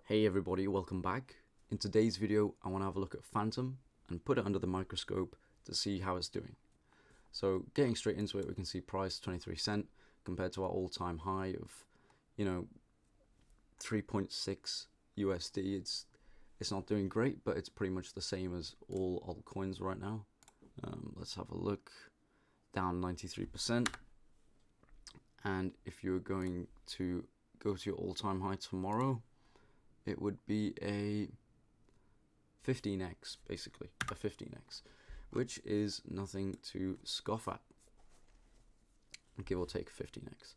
Hey everybody, welcome back. In today's video, I want to have a look at Fantom and put it under the microscope to see how it's doing. So getting straight into it, we can see price 23 cent compared to our all-time high of, 3.6 USD. It's not doing great, but it's pretty much the same as all altcoins right now. Let's have a look. Down 93%. And if you're going to go to your all-time high tomorrow, it would be a 15x, basically, a 15x, which is nothing to scoff at, give or take 15x.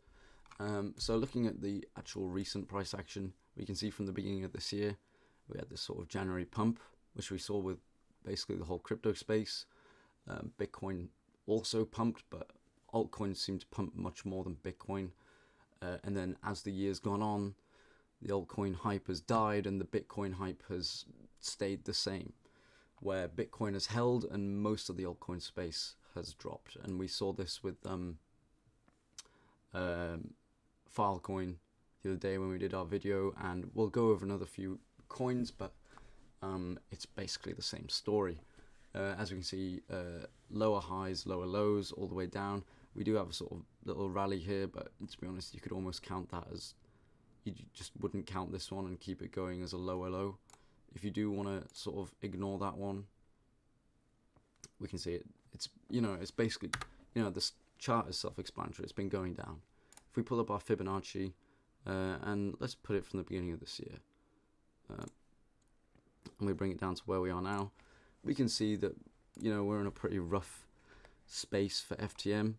So looking at the actual recent price action, we can see from the beginning of this year, we had this sort of January pump, which we saw with basically the whole crypto space. Bitcoin also pumped, but altcoins seem to pump much more than Bitcoin. And then as the year's gone on, the altcoin hype has died and the Bitcoin hype has stayed the same, where Bitcoin has held and most of the altcoin space has dropped. And we saw this with Filecoin the other day when we did our video, and we'll go over another few coins, but it's basically the same story. As we can see, lower highs, lower lows, all the way down. We do have a sort of little rally here, but to be honest, you could almost count that as, you just wouldn't count this one and keep it going as a lower low. If you do want to sort of ignore that one, we can see it. It's basically, this chart is self-explanatory. It's been going down. If we pull up our Fibonacci, and let's put it from the beginning of this year, and we bring it down to where we are now, we can see that, we're in a pretty rough space for FTM.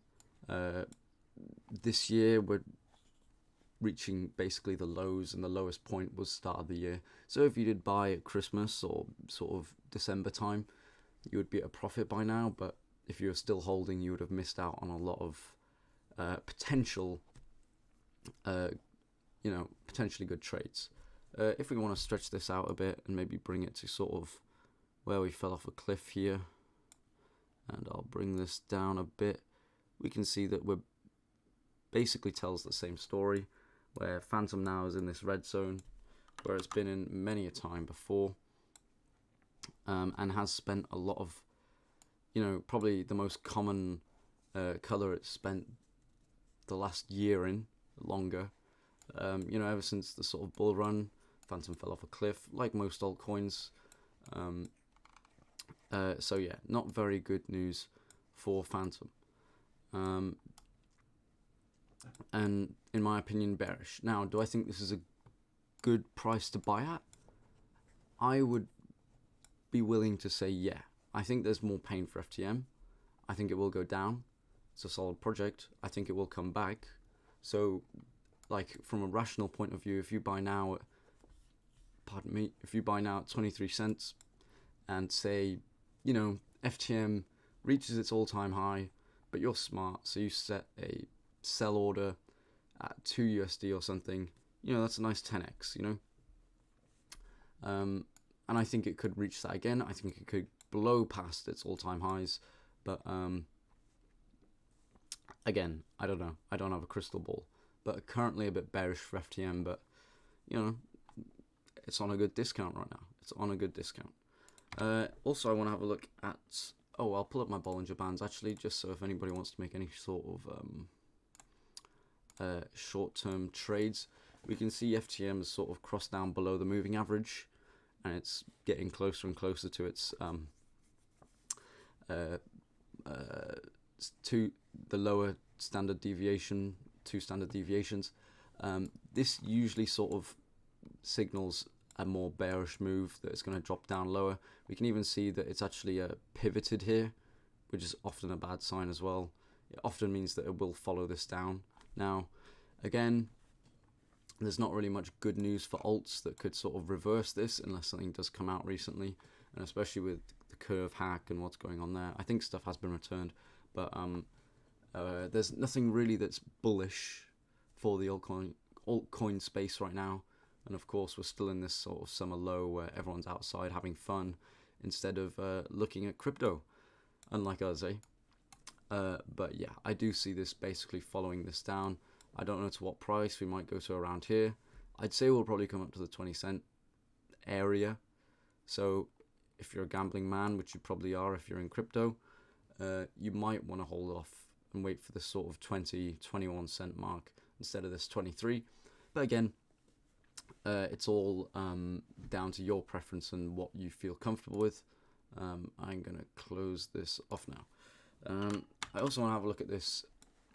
This year, we're reaching basically the lows, and the lowest point was start of the year. So if you did buy at Christmas or sort of December time, you would be at a profit by now. But if you're still holding, you would have missed out on a lot of potential, potentially good trades. If we want to stretch this out a bit and maybe bring it to sort of where we fell off a cliff here, and I'll bring this down a bit, we can see that we're basically tells the same story, where Fantom now is in this red zone, where it's been in many a time before, and has spent a lot of, probably the most common color it's spent the last year in, longer. Ever since the sort of bull run, Fantom fell off a cliff, like most altcoins. So yeah, not very good news for Fantom. And in my opinion, bearish. Now, do I think this is a good price to buy at? I would be willing to say yeah. I think there's more pain for FTM. I think it will go down. It's a solid project. I think it will come back. So, like, from a rational point of view, if you buy now at 23 cents and say, FTM reaches its all-time high, but you're smart, so you set a sell order at 2 USD or something, that's a nice 10x, and I think it could reach that again. I think it could blow past its all-time highs, but again, I don't know. I don't have a crystal ball, but currently a bit bearish for FTM, but it's on a good discount right now. It's on a good discount. Also, I want to have a look at, I'll pull up my Bollinger Bands actually, just so if anybody wants to make any sort of short-term trades, we can see FTM has sort of crossed down below the moving average, and it's getting closer and closer to its to the lower standard deviation, 2 standard deviations. This usually sort of signals a more bearish move, that it's going to drop down lower. We can even see that it's actually pivoted here, which is often a bad sign as well. It often means that it will follow this down. Now, again, there's not really much good news for alts that could sort of reverse this unless something does come out recently, and especially with the curve hack and what's going on there. I think stuff has been returned, but there's nothing really that's bullish for the altcoin space right now. And of course, we're still in this sort of summer low where everyone's outside having fun instead of looking at crypto, unlike us, eh? But yeah, I do see this basically following this down. I don't know to what price. We might go to around here. I'd say we'll probably come up to the 20 cent area. So if you're a gambling man, which you probably are if you're in crypto, you might want to hold off and wait for this sort of 20-21 cent mark instead of this 23. But again, it's all down to your preference and what you feel comfortable with. I'm going to close this off now. I also want to have a look at this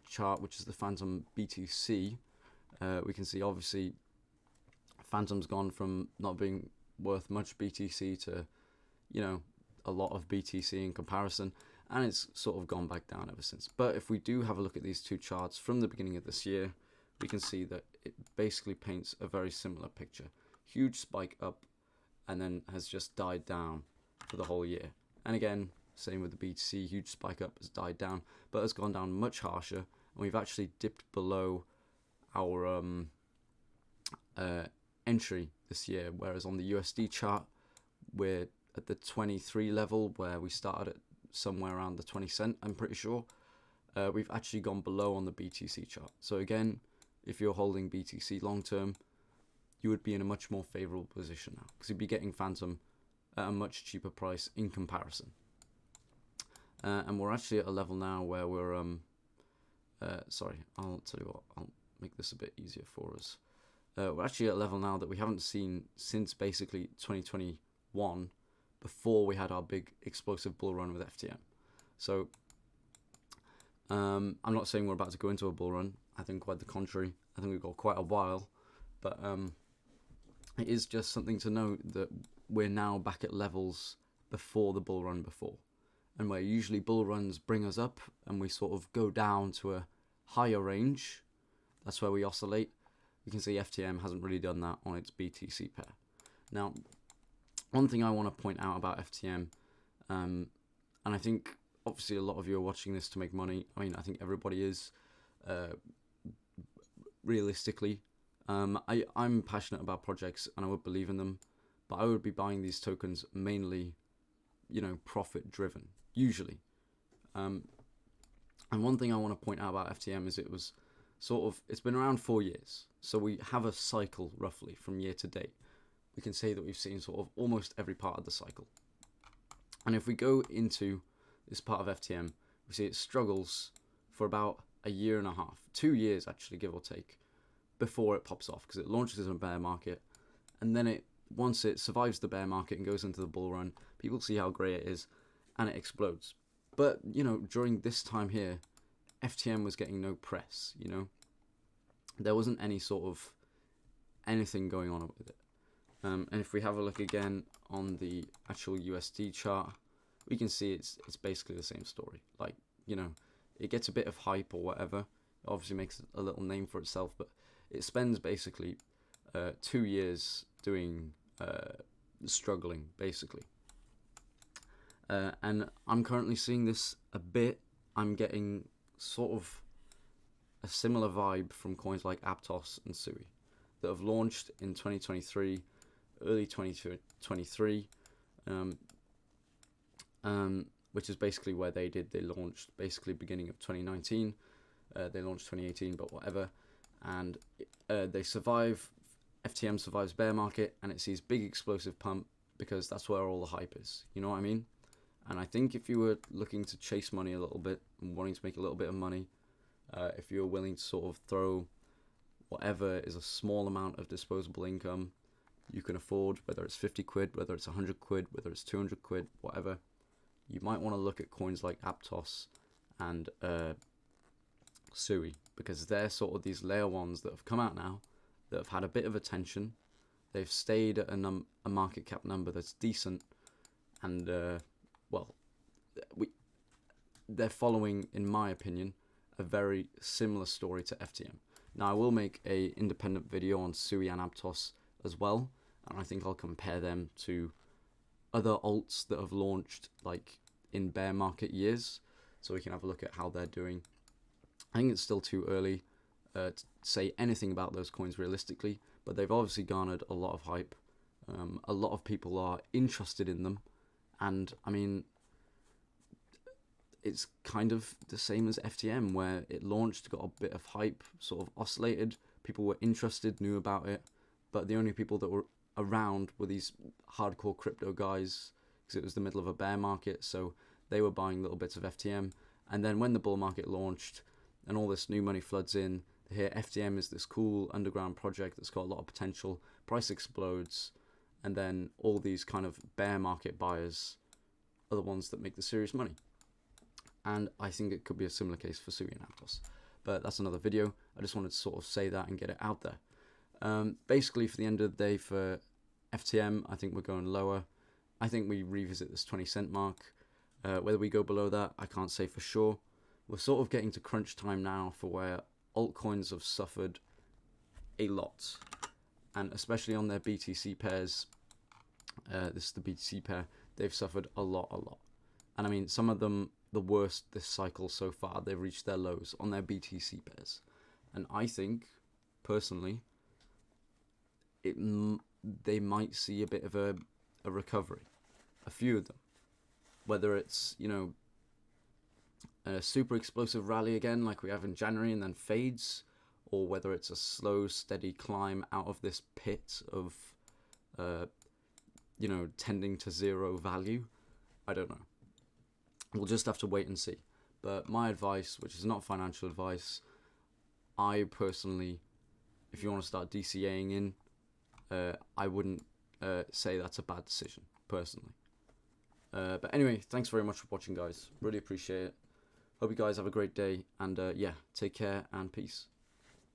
chart, which is the Fantom BTC. We can see obviously Fantom's gone from not being worth much BTC to, a lot of BTC in comparison, and it's sort of gone back down ever since. But if we do have a look at these two charts from the beginning of this year, we can see that it basically paints a very similar picture. Huge spike up and then has just died down for the whole year. And again, same with the BTC, huge spike up, has died down, but has gone down much harsher, and we've actually dipped below our entry this year, whereas on the USD chart, we're at the 23 level, where we started at somewhere around the 20 cent, I'm pretty sure. We've actually gone below on the BTC chart. So again, if you're holding BTC long term, you would be in a much more favorable position now, because you'd be getting Fantom at a much cheaper price in comparison. And we're actually at a level now where we're sorry, I'll tell you what, I'll make this a bit easier for us. We're actually at a level now that we haven't seen since basically 2021, before we had our big explosive bull run with FTM. So I'm not saying we're about to go into a bull run. I think quite the contrary. I think we've got quite a while, but it is just something to note that we're now back at levels before the bull run before, and where usually bull runs bring us up and we sort of go down to a higher range. That's where we oscillate. We can see FTM hasn't really done that on its BTC pair. Now, one thing I want to point out about FTM, and I think obviously a lot of you are watching this to make money. I mean, I think everybody is, realistically. I'm passionate about projects and I would believe in them, but I would be buying these tokens mainly, profit driven, usually. And one thing I want to point out about FTM is it's been around 4 years. So we have a cycle roughly from year to date. We can say that we've seen sort of almost every part of the cycle. And if we go into this part of FTM, we see it struggles for about a year and a half, 2 years actually, give or take, before it pops off, because it launches in a bear market, and then once it survives the bear market and goes into the bull run, people see how great it is, and it explodes. But, during this time here, FTM was getting no press, There wasn't any sort of anything going on with it. And if we have a look again on the actual USD chart, we can see it's basically the same story. Like, it gets a bit of hype or whatever. It obviously makes a little name for itself, but it spends basically 2 years doing struggling, basically. And I'm currently seeing this a bit. I'm getting sort of a similar vibe from coins like APT and SUI that have launched in 2023, early 2023, which is basically where they launched basically beginning of 2019. They launched 2018, but whatever. And they survive. FTM survives bear market, and it sees big explosive pump because that's where all the hype is. You know what I mean? And I think if you were looking to chase money a little bit and wanting to make a little bit of money, if you're willing to sort of throw whatever is a small amount of disposable income you can afford, whether it's 50 quid, whether it's 100 quid, whether it's 200 quid, whatever, you might want to look at coins like Aptos and SUI, because they're sort of these layer ones that have come out now that have had a bit of attention. They've stayed at a market cap number that's decent, and they're following, in my opinion, a very similar story to FTM. Now, I will make a independent video on SUI and Aptos as well, and I think I'll compare them to other alts that have launched like in bear market years, so we can have a look at how they're doing. I think it's still too early to say anything about those coins realistically, but they've obviously garnered a lot of hype. A lot of people are interested in them, and I mean, it's kind of the same as FTM, where it launched, got a bit of hype, sort of oscillated, people were interested, knew about it, but the only people that were around were these hardcore crypto guys, because it was the middle of a bear market, so they were buying little bits of FTM. And then when the bull market launched and all this new money floods in, they hear FTM is this cool underground project that's got a lot of potential, price explodes, and then all these kind of bear market buyers are the ones that make the serious money. And I think it could be a similar case for SUI and Aptos. But that's another video. I just wanted to sort of say that and get it out there. Basically, for the end of the day for FTM, I think we're going lower. I think we revisit this 20 cent mark. Whether we go below that, I can't say for sure. We're sort of getting to crunch time now for where altcoins have suffered a lot. And especially on their BTC pairs, this is the BTC pair, they've suffered a lot. And I mean, some of them, the worst this cycle so far, they've reached their lows on their BTC pairs. And I think, personally, they might see a bit of a recovery. A few of them. Whether it's, you know, a super explosive rally again like we have in January and then fades, or whether it's a slow, steady climb out of this pit of, you know, tending to zero value. I don't know. We'll just have to wait and see. But my advice, which is not financial advice, I personally, if you want to start DCAing in, I wouldn't say that's a bad decision, personally. But anyway, thanks very much for watching, guys. Really appreciate it. Hope you guys have a great day. And yeah, take care and peace.